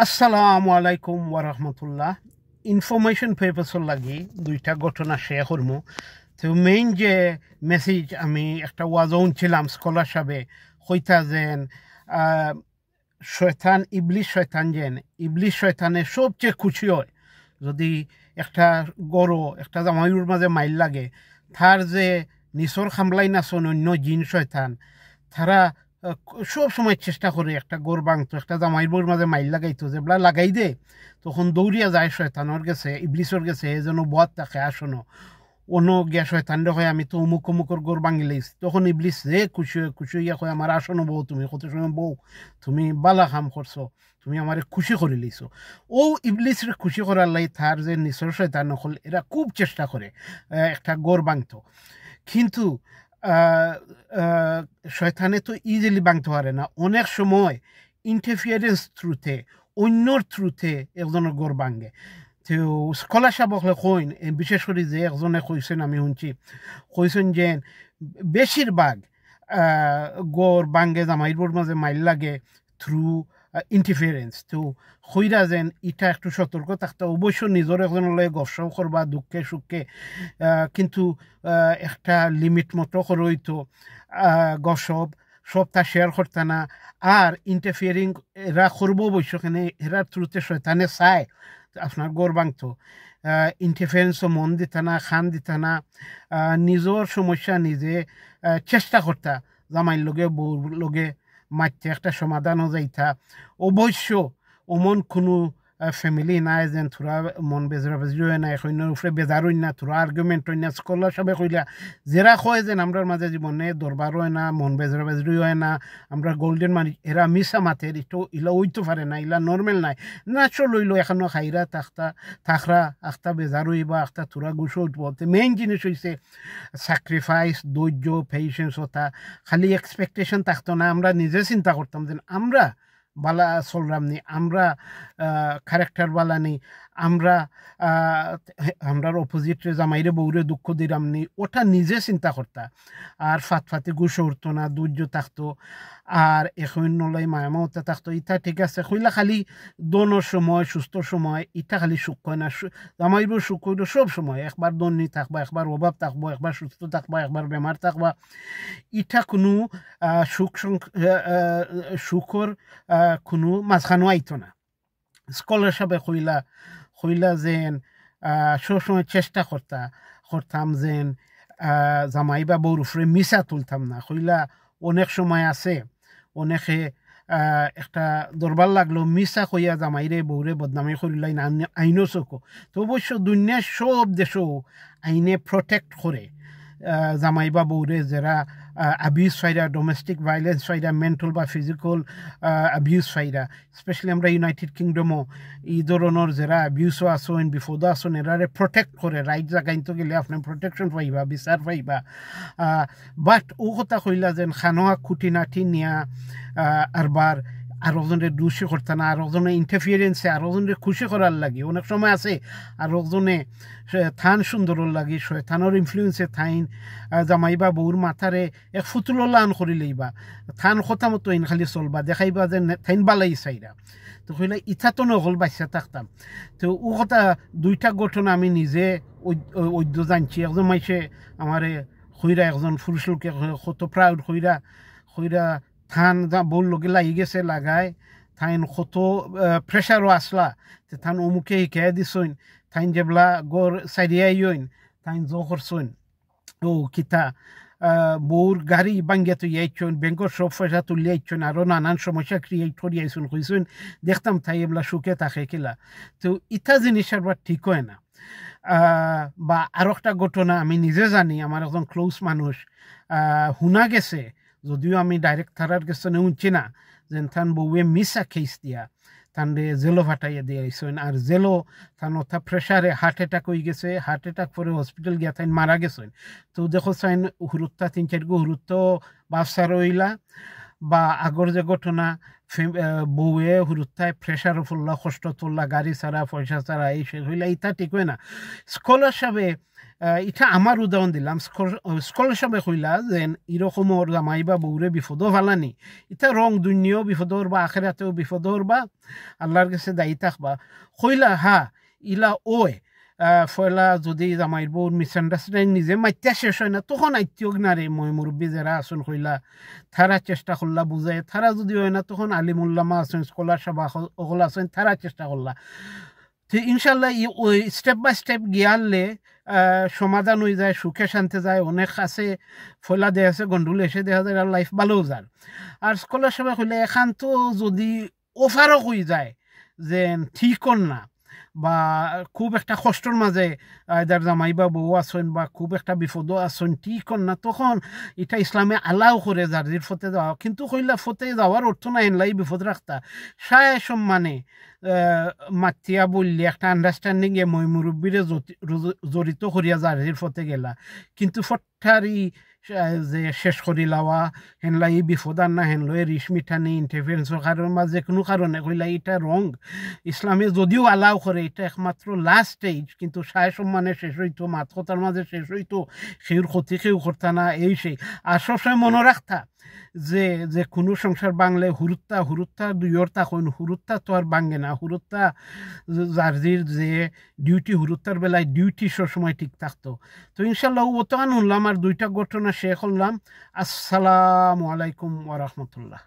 আসসালামু আলাইকুম ওয়ারহমতুল্লাহ। ইনফরমেশন পেপারসর লাগি দুইটা ঘটনা শেয়ার করবো। তো মেইন যে মেসেজ আমি একটা ওয়াজন ছিলাম স্কলার সাহেবে হইতা যেন শয়তান ইবলিশ শয়তানে সবচেয়ে খুশি হয় যদি একটা গরু একটা জামাইর মাঝে মাইল লাগে। তার যে নিচর খামলাই নাচন অন্য জিন শয়তান তারা সব সময় চেষ্টা করে একটা গোর ভাঙতো একটা জামাইবোর মাঝে মাইল লাগাইতো যেগুলা লাগাই দে তখন দৌড়িয়া যায় শয়তানোর গেছে ইবলিশর গেছে এ যেন বদ তাকে আসনো অন্য গিয়া শয়তান হয় আমি তো অমুক অমুকর গোর ভাঙি লাইছি। তখন ইবলিশ যে খুশি হইয়া কয় আমার আসনো বউ তুমি কত সময় বউ তুমি বালা কাম করছো, তুমি আমার খুশি করে লইছো। ও ইবলিশরে খুশি করার লাই তার যে নিচর শয়তান হল এরা খুব চেষ্টা করে একটা গোর ভাঙতো। কিন্তু শয়তানে তো ইজিলি ভাঙতে পারে না, অনেক সময় ইন্টারফিয়ারেন্স থ্রুতে অন্যর থ্রুতে একজনের গড় ভাঙে। তো স্কলারশিপ হলে কইন বিশেষ করে যে একজনে কইছেন আমি শুনছি কইছেন যে বেশিরভাগ গড় ভাঙে জামাইবোর মাঝে মাইল লাগে থ্রু ইন্টারফিয়ারেন্স। তো হইরা যেন ইটা একটু সতর্ক থাকতে অবশ্য নিজের একজন লয়ে গপসপ করবা দুঃখে সুখে, কিন্তু একটা লিমিট মতো করে হইতো গসব সবটা শেয়ার করতে না। আর ইন্টারফিয়ারিং এরা করবো অবশ্যখানে এরার থ্রুতে শয়তানে চায় আপনার গড় ভাঙতো। ইন্টারফিয়ারেন্সও মন দিতা না, খান দিতা না, নিজের সমস্যা নিজে চেষ্টা করতা জামাইর লগে বউর লগে মারতে একটা সমাধানও যাইতা। অবশ্য অমন কোনো ফ্যামিলি নাই যেন থোড়া মন বেজরা বেজরি হয় না, এখনের উপরে বেজার হই না, থোড়া আর্গুমেন্ট হই না। স্কলার সবে কইলা যেরা কয় যেন আমরার মাঝে জীবনে দরবার হয় না, মন বেজরা বেজরি হয় না, আমরা গোল্ডেন মানি এরা মিশা মাতের ইটো ইলা ওইতো পারে না, ইলা নর্মেল নাই নাচল লইল এখনো খাইরা থাকরা আখতা বেজার হইবা আখতা থোড়া গুছো উঠবো। মেইন জিনিস হইছে স্যাক্রিফাইস, ধৈর্য, পেশেন্স হতা। খালি এক্সপেকটেশন থাকতো না, আমরা নিজে চিন্তা করতাম যে আমরা বালা চলরাম নি, আমরা ক্যারেক্টার বালা নেই, আমরা আমরার অপোজিটে জামাইরে বউরে দুঃখ দিলাম নি, ওটা নিজে চিন্তা করতা। আর ফাতে গুছো উঠতো না, ধৈর্য থাকতো, আর এখন নলাই মায়ামাওতা থাকতো। ইটা ঠিক আছে কইলা খালি দোনোর সময় সুস্থ সময় ইটা খালি সুখ হয় না, জামাইরও সুখ হইল সব সময়। একবার দন্নি থাকবা, একবার অভাব থাকবো, একবার সুস্থ থাকবা, একবার বেমার থাকবা। ইটা কোনো সুখর কোনো মাঝখানো আইতো না। স্কলারশিপে কইলা যেন সবসময় চেষ্টা করতাম যেন জামাই বা বউর উপরে মিশা তুলতাম না। কইলা অনেক সময় আছে অনেকে একটা দরবার লাগলো মিশা কইয়া জামাইরে বউরে বদনামি করিলাই না আইনও চকো। তো অবশ্য দুনিয়ার সব দেশও আইনে প্রটেক্ট করে জামাই বা বউরে যারা অ্যাবিউজ ফাইরা, ডোমেস্টিক ভায়োলেন্স ফাইরা, মেন্টাল বা ফিজিক্যাল অ্যাবিউজ ফাইরা। স্পেশালি আমরা ইউনাইটেড কিংডমও এই ধরনের যারা অ্যাবিউজও আসেন বিপদও আসেন এরারে প্রটেক্ট করে। রাইট জায়গাইতো গেলে আপনি প্রটেকশন পাইবা, বিচার পাইবা। বাট ও কথা কইলা যেন খানোয়া খুঁটিনাটি নিয়া আরবার আর একজনের দোষী করতে না, আর একজনের ইন্টারফিয়ারেন্সে আর একজনের খুশি করার লাগে। অনেক সময় আছে আর একজনে থান সুন্দর লাগে থানোর ইনফ্লুয়েন্সে থাইন জামাইবা বউর মাথারে এক ফুতুলো লান করি লইবা, থান কথা মতো ইন খালি চলবা, দেখাইবা যে থাইন বালাই চাইরা। তো কইলে ইথা তো নহল বাচ্চা থাকতাম। তো ও কথা দুইটা ঘটনা আমি নিজে ঐদ্য জানছি। একজন মাইসে আমারে খইরা একজন পুরুষ লোকে কত প্রাউড খইরা থান বউর লগে লাগি গেছে লাগায় থাইন কত প্রেশারও আসলা থান অমুকে শিখাই দিছইন। থাইন যেবলা গড় সাইডিয়াইন থাইন জ করছইন ও কিতা বউর গাড়ি বাঙ্গিয়া তুইয়াইছন, ব্যাংকর সব পয়সা তুলিয়াইছন, আরও নানান সমস্যা ক্রিয়েট করিয়াইছুন কইছুন। দেখতাম তাই এগুলা সুখে থাকে কিলা। তো ইটা জিনিস আবার ঠিক হয় না। বা আরও একটা ঘটনা আমি নিজে জানি, আমার একজন ক্লোজ মানুষ শুনা গেছে, যদিও আমি ডাইরেক্ট থারার গেছে উঠছি না, যে থান বউয়ে মিসা খেইস দিয়া তানরে জেলো ফাটাইয়া দিয়েছেন। আর জেলো থান ওটা প্রেশারে হার্ট অ্যাটাক হয়ে গেছে, হার্ট অ্যাটাক পরে হসপিটাল গিয়া তাই মারা গেছেন। তো দেখো চাইন হুরুত্তা 3-4 গো হুরুত্ত বাপসা রইলা। বা আগর যে ঘটনা বউয়ে হুরুত্তায় প্রেশার ফুল্লা কষ্ট তুললা গাড়ি ছাড়া পয়সা ছাড়া এই সে হইলা ইটা ঠিক হয় না স্কলারশিপে ইটা আমার উদাহরণ দিলাম স্কলারশিপে কইলা যে এরকমর জামাই বা বউরে বিপদও ফালানি ইটা রং দুনিয়াও বিপদর বা আখেরাতেও বিপদর বা আল্লাহর কাছে দায়ী থাকবা কইলা হা ইলা ওয় ফয়লা যদি জামাইর বউর মিসআন্ডারস্ট্যান্ডিং নিজে মাইত্যা শেষ হয় না তখন আইত্যক না রে মই মুরব্বী যারা আসুন কইলা তারা চেষ্টা করলা বুঝায় তারা যদি হয় না তখন আলিমুল্লামা আছেন স্কলার সভা ওগুলো আছেন তারা চেষ্টা করলা তো ইনশাল্লাহ ওই স্টেপ বাই স্টেপ গিয়ালে সমাধান হয়ে যায় সুখে শান্তি যায় অনেক আছে ফয়লা দেয়া আছে গন্ডুল এসে দেখা যায় আর লাইফ ভালোও যায় আর স্কলার সভা হইলে এখান তো যদি ওভারও হয়ে যায় যে ঠিক কর না বা খুব একটা কষ্টর মাঝে যার জামাই বা বউ আসেন বা খুব একটা বিপদও আসেন ঠিক না তখন এটা ইসলামে আলাও করে যার ফতে যাওয়া কিন্তু কইলা ফতে যাওয়ার অর্থ না এনলাই বিপদ রাখতা সায় সম্মানে মাতিয়া বললি একটা আন্ডারস্ট্যান্ডিং এ মই মুরব্বীরে জড়িত করিয়া যার ফতে গেলা কিন্তু ফটারি যে শেষ করি লাওয়া হেনলাই বিপদ আর না হেনলাই রিস মিঠানি ইন্টারফারেন্সের কারণ বা যে কোনো কারণে কইলা এটা রং ইসলামে যদিও আলাও করে এটা একমাত্র লাস্ট স্টেজ কিন্তু সায় সম্মানে শেষ হইতো মাত কথার মাঝে শেষ হইতো সেউর ক্ষতি কেউ করতা না এই সেই আর সবসময় মনে রাখতা যে যে কোনো সংসার বাংলে হুরুত্তা দুইয়র তখন হুরুত্তা তো আর বাঙ্গে না হুরুত্তা জার্জির যে ডিউটি হুরুত্তার বেলায় ডিউটি সবসময় ঠিক থাকতো তো ইনশাল্লাহ ও তো আনলাম আর দুইটা ঘটনা শেষ করলাম আসসালামু আলাইকুম ওয়া রাহমাতুল্লাহ